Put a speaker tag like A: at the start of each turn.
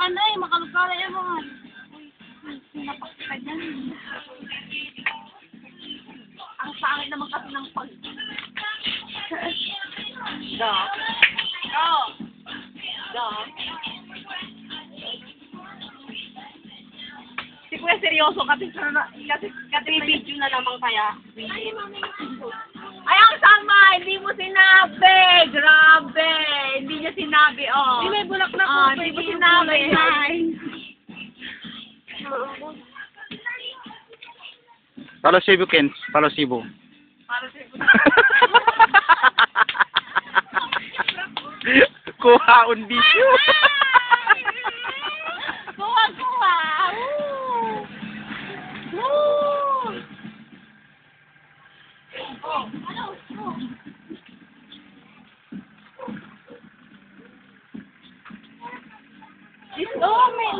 A: ka na eh, makalugala yan mga. Uy, sinapakita niyan. Ang pangit naman kasi ng pag... Da. Da. Da. Si Kuya seryoso kasi video na naman kaya. Ay, ang sama! Hindi mo sinabi! Grabe! Hindi niya sinabi, oh. Hindi may bulaklak ko. Hindi mo sinabi.
B: Palo Cebu, Kens. Palo Cebu.
A: Para sa
B: Kuhaon bisyo.
A: Kuha! Woo! Oh, ano? Oh, may